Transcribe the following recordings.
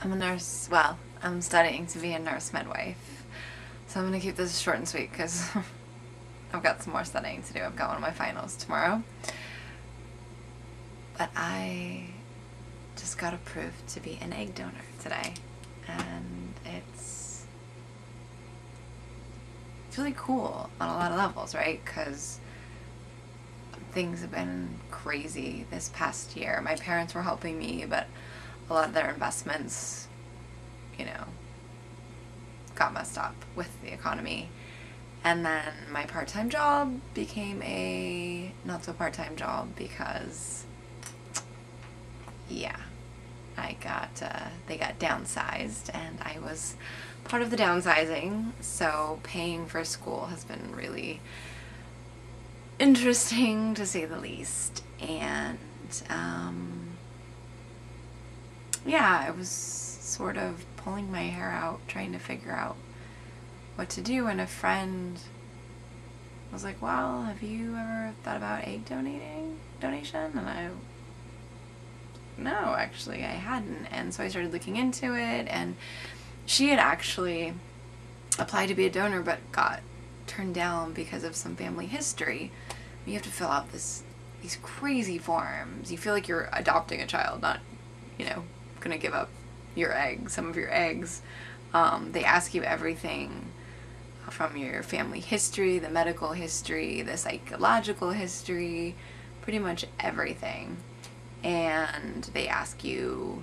I'm a nurse. Well, I'm studying to be a nurse midwife. So I'm going to keep this short and sweet because I've got some more studying to do. I've got one of my finals tomorrow. But I just got approved to be an egg donor today. And it's really cool on a lot of levels, right? Because things have been crazy this past year. My parents were helping me, but a lot of their investments, got messed up with the economy. And then my part-time job became a not so part-time job because, yeah, they got downsized and I was part of the downsizing. So paying for school has been really interesting to say the least. And yeah, I was sort of pulling my hair out trying to figure out what to do, and a friend was like, well, have you ever thought about egg donation? And no, actually I hadn't. And so I started looking into it, and she had actually applied to be a donor but got turned down because of some family history. You have to fill out these crazy forms. You feel like you're adopting a child, not, gonna give up some of your eggs. They ask you everything from your family history, the medical history, the psychological history, pretty much everything. And they ask you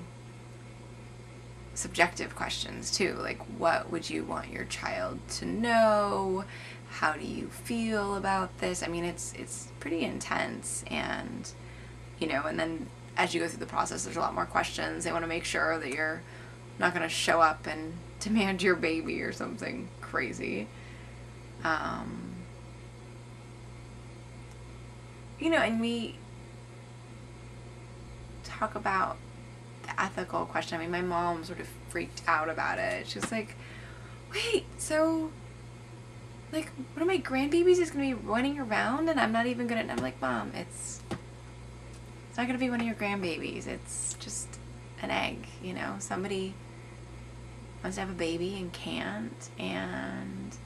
subjective questions too, like what would you want your child to know? How do you feel about this? I mean, it's pretty intense, and and then as you go through the process, there's a lot more questions. They want to make sure that you're not going to show up and demand your baby or something crazy. And we talk about the ethical question. I mean, my mom sort of freaked out about it. She was like, wait, so, like, one of my grandbabies is going to be running around and I'm not even going to... I'm like, Mom, it's not going to be one of your grandbabies. It's just an egg, Somebody wants to have a baby and can't, and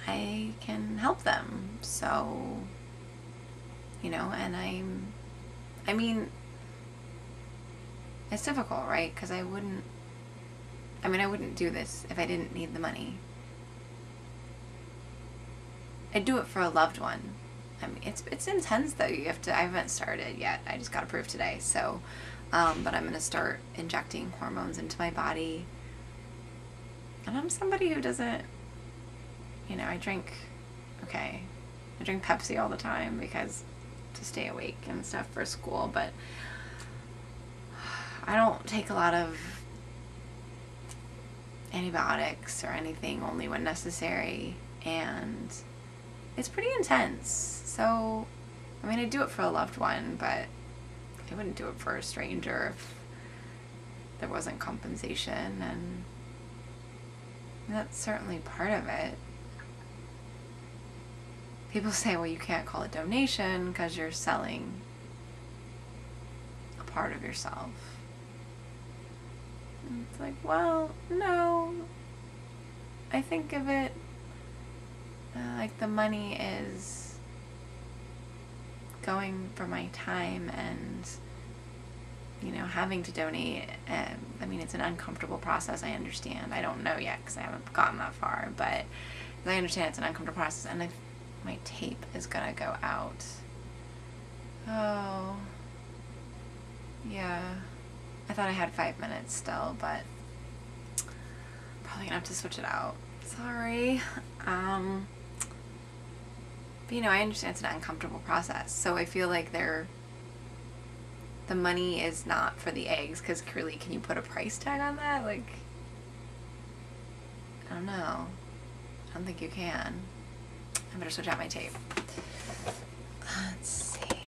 I can help them. So, and I mean, it's difficult, right? Because I wouldn't do this if I didn't need the money. I'd do it for a loved one. I mean, it's intense though. I haven't started yet. I just got approved today. So, but I'm going to start injecting hormones into my body. And I'm somebody who doesn't, I drink Pepsi all the time because to stay awake and stuff for school, but I don't take a lot of antibiotics or anything, only when necessary, and it's pretty intense. So, I mean, I'd do it for a loved one, but I wouldn't do it for a stranger if there wasn't compensation, and that's certainly part of it. People say, well, you can't call it donation because you're selling a part of yourself. And it's like, well, no. I think of it like the money is going for my time and, having to donate. I mean, it's an uncomfortable process, I understand. I don't know yet because I haven't gotten that far, but I understand it's an uncomfortable process, and my tape is gonna go out. Oh, yeah. I thought I had 5 minutes still, but probably gonna have to switch it out. Sorry. But I understand it's an uncomfortable process. So I feel like the money is not for the eggs, because really, can you put a price tag on that? Like, I don't know. I don't think you can. I better switch out my tape. Let's see.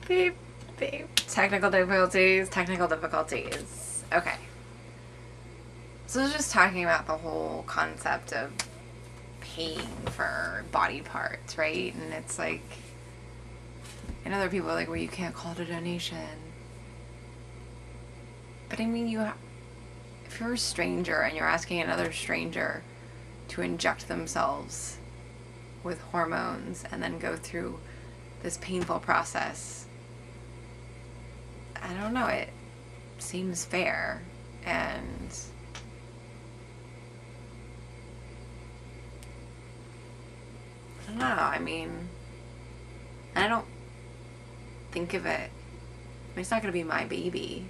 Beep, beep. Technical difficulties. Okay. So I was just talking about the whole concept of paying for body parts, right? And it's like, I know there are people like, well, you can't call it a donation. But I mean, if you're a stranger and you're asking another stranger to inject themselves with hormones and then go through this painful process, I don't know, it seems fair. And I don't know, I mean, I don't think of it, it's not going to be my baby.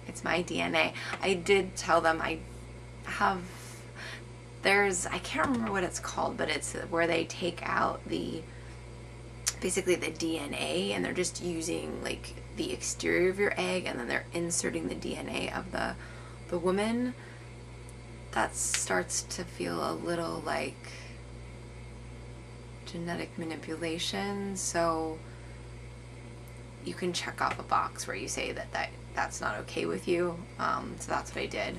It's my DNA. I did tell them I can't remember what it's called, but it's where they take out basically the DNA, and they're just using like the exterior of your egg, and then they're inserting the DNA of the woman. That starts to feel a little like genetic manipulation. So you can check off a box where you say that's not okay with you. So that's what I did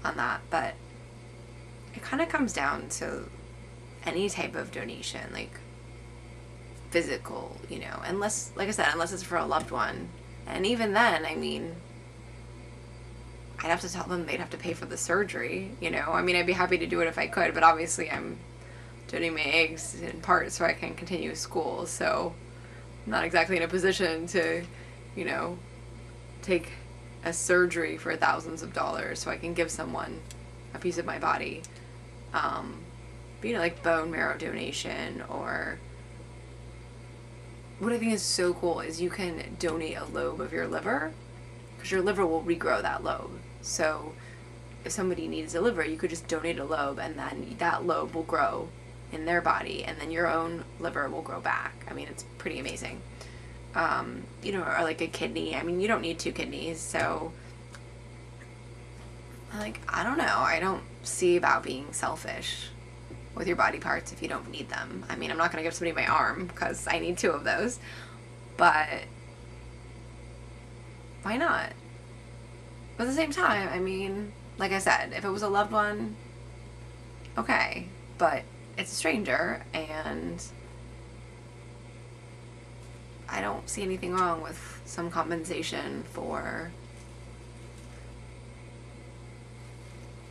on that. But it kind of comes down to any type of donation, like physical, you know, unless, like I said, unless it's for a loved one. And even then, I mean, I'd have to tell them they'd have to pay for the surgery, you know. I mean, I'd be happy to do it if I could, but obviously I'm donating my eggs in part so I can continue school. So I'm not exactly in a position to, you know, take a surgery for thousands of dollars so I can give someone a piece of my body. But, you know, like bone marrow donation, or what I think is so cool is you can donate a lobe of your liver, because your liver will regrow that lobe. So if somebody needs a liver, you could just donate a lobe, and then that lobe will grow in their body, and then your own liver will grow back. I mean, it's pretty amazing. You know, or like a kidney. I mean, you don't need 2 kidneys, so like, I don't know. I don't see about being selfish with your body parts if you don't need them. I mean, I'm not going to give somebody my arm because I need 2 of those, but why not? But at the same time, I mean, like I said, if it was a loved one, okay, but it's a stranger, and I don't see anything wrong with some compensation for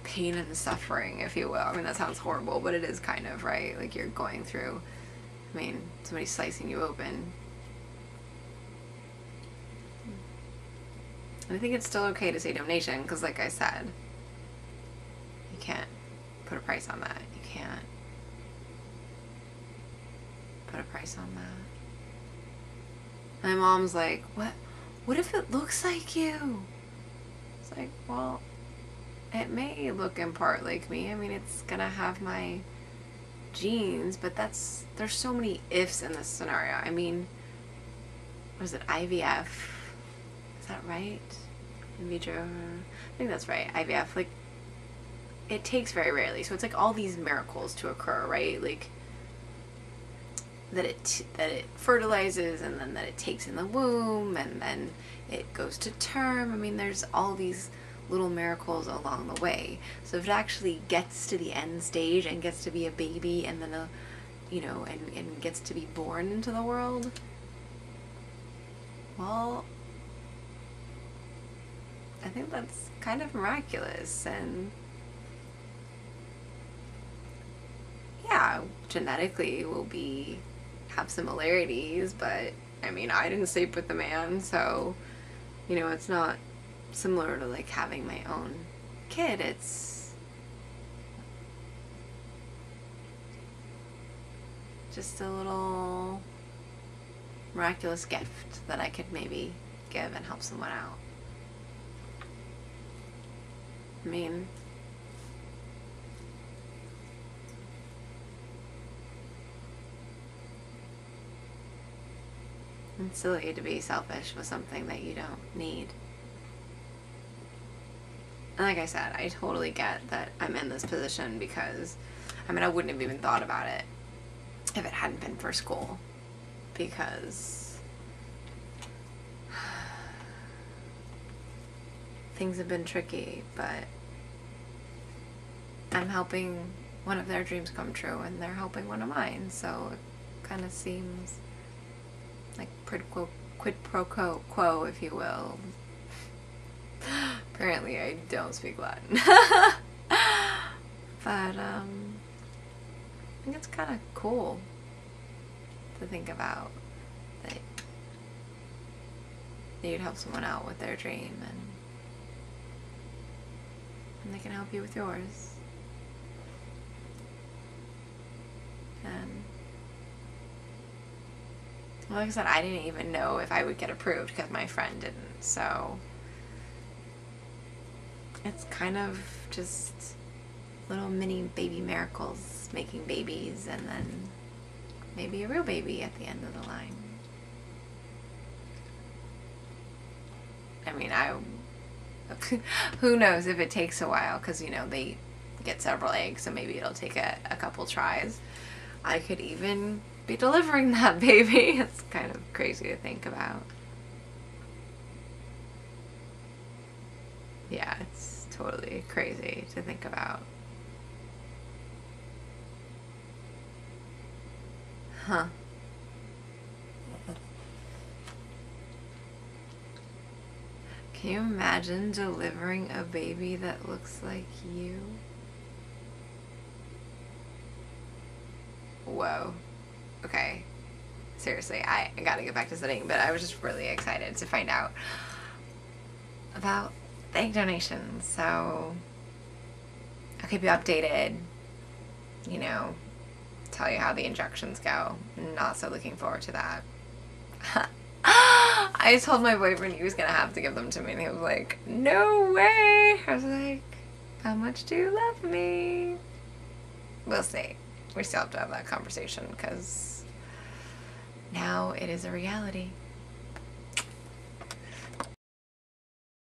pain and suffering, if you will. I mean, that sounds horrible, but it is kind of, right? Like, you're going through, I mean, somebody's slicing you open. And I think it's still okay to say donation, because like I said, you can't put a price on that. You can't put a price on that. My mom's like, what if it looks like you? It's like, well, it may look in part like me. I mean, it's gonna have my genes, but there's so many ifs in this scenario. I mean, what is it, IVF? Is that right? In vitro? I think that's right. IVF, like, it takes very rarely. So it's like all these miracles to occur, right? Like, that it fertilizes, and then that it takes in the womb, and then it goes to term. I mean, there's all these little miracles along the way. So if it actually gets to the end stage and gets to be a baby, and then and gets to be born into the world, well, I think that's kind of miraculous. And yeah, genetically we'll have similarities, but I mean, I didn't sleep with the man, so, you know, it's not similar to like having my own kid. It's just a little miraculous gift that I could maybe give and help someone out. I mean, it's silly to be selfish with something that you don't need. And like I said, I totally get that I'm in this position because, I mean, I wouldn't have even thought about it if it hadn't been for school, because things have been tricky, but I'm helping one of their dreams come true, and they're helping one of mine, so it kind of seems like quid pro quo, if you will. Apparently I don't speak Latin. But, I think it's kind of cool to think about that you'd help someone out with their dream and they can help you with yours. And well, like I said, I didn't even know if I would get approved because my friend didn't, so it's kind of just little mini baby miracles, making babies, and then maybe a real baby at the end of the line. I mean, who knows if it takes a while, because, you know, they get several eggs, so maybe it'll take a couple tries. I could even be delivering that baby. It's kind of crazy to think about. Yeah, it's totally crazy to think about. Huh. Can you imagine delivering a baby that looks like you? Whoa. Okay. Seriously, I gotta get back to studying, but I was just really excited to find out about the egg donation. So I'll keep you updated, you know, tell you how the injections go. Not so looking forward to that. I told my boyfriend he was gonna have to give them to me, and he was like, no way. I was like, how much do you love me? We'll see. We still have to have that conversation, because now it is a reality.